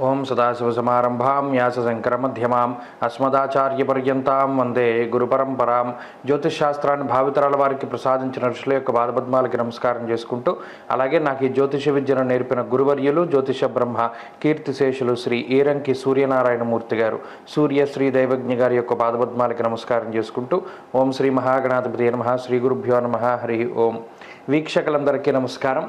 ఓం సదాశివసమారంభాం వ్యాసశంకరమధ్యమాం అస్మదాచార్యపర్యంతాం వందే గురుపరంపరాం. జ్యోతిషశాస్త్రాన్ని భావితరాల వారికి ప్రసాదించిన ఋషుల యొక్క పాదపద్మాలకి నమస్కారం చేసుకుంటూ, అలాగే నాకు ఈ జ్యోతిష విద్యను నేర్పిన గురువర్యులు జ్యోతిష బ్రహ్మ కీర్తిశేషులు శ్రీ ఈరంకి సూర్యనారాయణమూర్తి గారు, సూర్యశ్రీ దైవజ్ఞ గారి యొక్క పాదపద్మాలకి నమస్కారం చేసుకుంటూ, ఓం శ్రీ మహాగణాధిపతి నమః, శ్రీ గురుభ్యో నమః, హరి ఓం. వీక్షకులందరికీ నమస్కారం.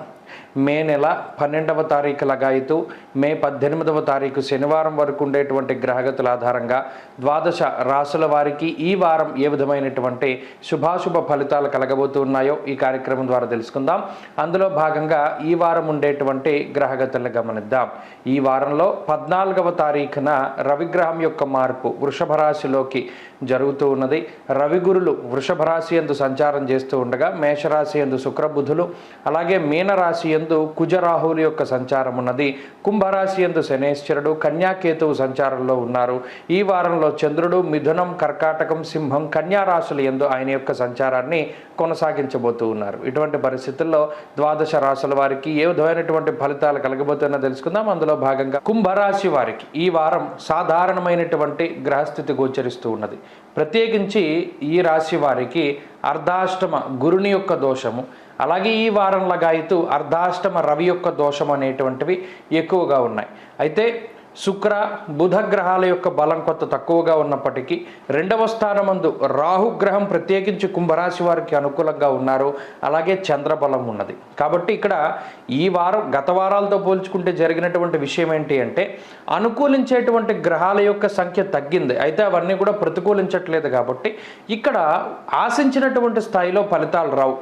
మే నెల 12వ తారీఖు లగాయితూ మే 18వ తారీఖు శనివారం వరకు ఉండేటువంటి గ్రహగతుల ఆధారంగా ద్వాదశ రాసుల వారికి ఈ వారం ఏ విధమైనటువంటి శుభాశుభ ఫలితాలు కలగబోతున్నాయో ఈ కార్యక్రమం ద్వారా తెలుసుకుందాం. అందులో భాగంగా ఈ వారం ఉండేటువంటి గ్రహగతులను గమనిద్దాం. ఈ వారంలో 14వ తారీఖున రవిగ్రహం యొక్క మార్పు వృషభ రాశిలోకి జరుగుతూ ఉన్నది. రవిగురులు వృషభ రాశి యందు సంచారం చేస్తూ ఉండగా మేషరాశి యందు శుక్రబుధులు, అలాగే మీనరాశి యందు కుజరాహువుల యొక్క సంచారం ఉన్నది. కుంభరాశి యందు శనేశ్వరుడు, కన్యాకేతువు సంచారంలో ఉన్నారు. ఈ వారంలో చంద్రుడు మిథునం, కర్కాటకం, సింహం, కన్యా రాశుల యందు ఆయన యొక్క సంచారాన్ని కొనసాగించబోతూ ఉన్నారు. ఇటువంటి పరిస్థితుల్లో ద్వాదశ రాశుల వారికి ఏ విధమైనటువంటి ఫలితాలు కలగబోతున్నా తెలుసుకుందాం. అందులో భాగంగా కుంభరాశి వారికి ఈ వారం సాధారణమైనటువంటి గ్రహస్థితి గోచరిస్తూ ఉన్నది. ప్రత్యేకించి ఈ రాశి వారికి అర్ధాష్టమ గురుని యొక్క దోషము, అలాగే ఈ వారం లగాయితూ అర్ధాష్టమ రవి యొక్క దోషం అనేటువంటివి ఎక్కువగా ఉన్నాయి. అయితే శుక్ర బుధ గ్రహాల యొక్క బలం కొంత తక్కువగా ఉన్నప్పటికీ రెండవ స్థానమందు రాహుగ్రహం ప్రత్యేకించి కుంభరాశి వారికి అనుకూలంగా ఉన్నారు. అలాగే చంద్రబలం ఉన్నది. కాబట్టి ఇక్కడ ఈ వారం గత వారాలతో పోల్చుకుంటే జరిగినటువంటి విషయం ఏంటి అంటే, అనుకూలించేటువంటి గ్రహాల యొక్క సంఖ్య తగ్గింది. అయితే అవన్నీ కూడా ప్రతికూలించట్లేదు. కాబట్టి ఇక్కడ ఆశించినటువంటి స్థాయిలో ఫలితాలు రావు.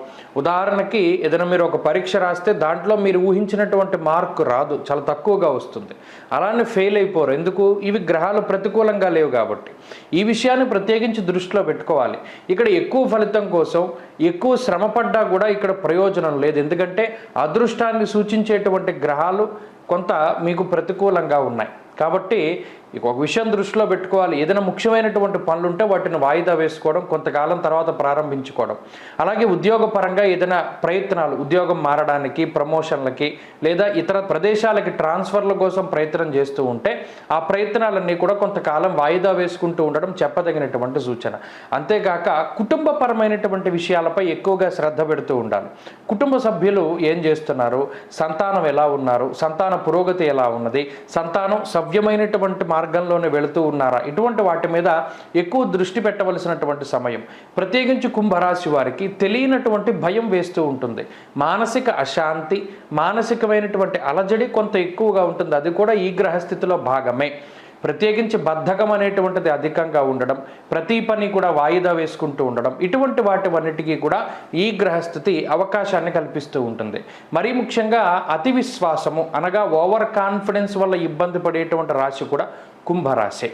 ఉదాహరణకి ఏదైనా మీరు ఒక పరీక్ష రాస్తే దాంట్లో మీరు ఊహించినటువంటి మార్కు రాదు, చాలా తక్కువగా వస్తుంది. అలానే ఫెయిల్ అయిపోరు. ఎందుకు? ఇవి గ్రహాలు ప్రతికూలంగా లేవు కాబట్టి. ఈ విషయాన్ని ప్రత్యేకించి దృష్టిలో పెట్టుకోవాలి. ఇక్కడ ఎక్కువ ఫలితం కోసం ఎక్కువ శ్రమపడ్డా కూడా ఇక్కడ ప్రయోజనం లేదు. ఎందుకంటే అదృష్టాన్ని సూచించేటువంటి గ్రహాలు కొంత మీకు ప్రతికూలంగా ఉన్నాయి. కాబట్టి ఒక విషయం దృష్టిలో పెట్టుకోవాలి. ఏదైనా ముఖ్యమైనటువంటి పనులు ఉంటే వాటిని వాయిదా వేసుకోవడం, కొంతకాలం తర్వాత ప్రారంభించుకోవడం. అలాగే ఉద్యోగపరంగా ఏదైనా ప్రయత్నాలు, ఉద్యోగం మారడానికి, ప్రమోషన్లకి లేదా ఇతర ప్రదేశాలకి ట్రాన్స్ఫర్ల కోసం ప్రయత్నం చేస్తూ ఉంటే ఆ ప్రయత్నాలన్నీ కూడా కొంతకాలం వాయిదా వేసుకుంటూ ఉండడం చెప్పదగినటువంటి సూచన. అంతేకాక కుటుంబపరమైనటువంటి విషయాలపై ఎక్కువగా శ్రద్ధ పెడుతూ ఉండాలి. కుటుంబ సభ్యులు ఏం చేస్తున్నారు, సంతానం ఎలా ఉన్నారు, సంతాన పురోగతి ఎలా ఉన్నది, సంతానం సవ్యమైనటువంటి మార్గంలోనే వెళుతూ ఉన్నారా, ఇటువంటి వాటి మీద ఎక్కువ దృష్టి పెట్టవలసినటువంటి సమయం. ప్రత్యేకించి కుంభరాశి వారికి తెలియనటువంటి భయం వేస్తూ ఉంటుంది. మానసిక అశాంతి, మానసికమైనటువంటి అలజడి కొంత ఎక్కువగా ఉంటుంది. అది కూడా ఈ గ్రహస్థితిలో భాగమే. ప్రత్యేకించి బద్ధకం అనేటువంటిది అధికంగా ఉండడం, ప్రతి పని కూడా వాయిదా వేసుకుంటూ ఉండడం, ఇటువంటి వాటివన్నిటికీ కూడా ఈ గ్రహస్థితి అవకాశాన్ని కల్పిస్తూ ఉంటుంది. మరీ ముఖ్యంగా అతి విశ్వాసము అనగా ఓవర్ కాన్ఫిడెన్స్ వల్ల ఇబ్బంది పడేటువంటి రాశి కూడా కుంభరాశి.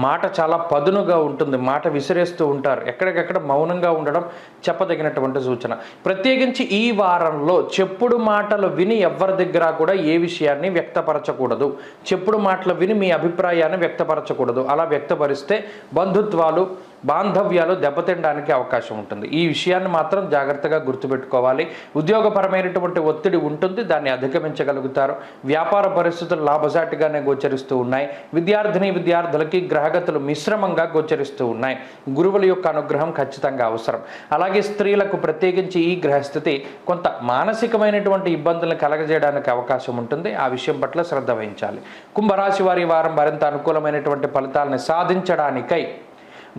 మాట చాలా పదునుగా ఉంటుంది, మాట విసిరేస్తూ ఉంటారు. ఎక్కడికక్కడ మౌనంగా ఉండడం చెప్పదగినటువంటి సూచన. ప్రత్యేకించి ఈ వారంలో చెప్పుడు మాటలు విని ఎవరి దగ్గర కూడా ఏ విషయాన్ని వ్యక్తపరచకూడదు. చెప్పుడు మాటలు విని మీ అభిప్రాయాన్ని వ్యక్తపరచకూడదు. అలా వ్యక్తపరిస్తే బంధుత్వాలు, బాంధవ్యాలు దెబ్బతినడానికి అవకాశం ఉంటుంది. ఈ విషయాన్ని మాత్రం జాగ్రత్తగా గుర్తుపెట్టుకోవాలి. ఉద్యోగపరమైనటువంటి ఒత్తిడి ఉంటుంది, దాన్ని అధిగమించగలుగుతారు. వ్యాపార పరిస్థితులు లాభసాటిగానే గోచరిస్తూ ఉన్నాయి. విద్యార్థులకి గ్రహగతులు మిశ్రమంగా గోచరిస్తూ ఉన్నాయి. గురువుల యొక్క అనుగ్రహం ఖచ్చితంగా అవసరం. అలాగే స్త్రీలకు ప్రత్యేకించి ఈ గ్రహస్థితి కొంత మానసికమైనటువంటి ఇబ్బందులను కలగజేయడానికి అవకాశం ఉంటుంది. ఆ విషయం పట్ల శ్రద్ధ వహించాలి. కుంభరాశి వారి వారం మరింత అనుకూలమైనటువంటి ఫలితాలను సాధించడానికై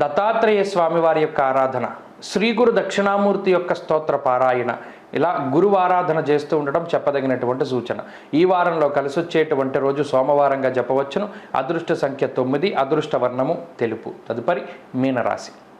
దత్తాత్రేయ స్వామి వారి యొక్క ఆరాధన, శ్రీ గురు దక్షిణామూర్తి యొక్క స్తోత్ర పారాయణ, ఇలా గురువు ఆరాధన చేస్తూ ఉండడం చెప్పదగినటువంటి సూచన. ఈ వారంలో కలిసి వచ్చేటువంటి రోజు సోమవారంగా చెప్పవచ్చును. అదృష్ట సంఖ్య 9, అదృష్ట వర్ణము తెలుపు. తదుపరి మీనరాశి.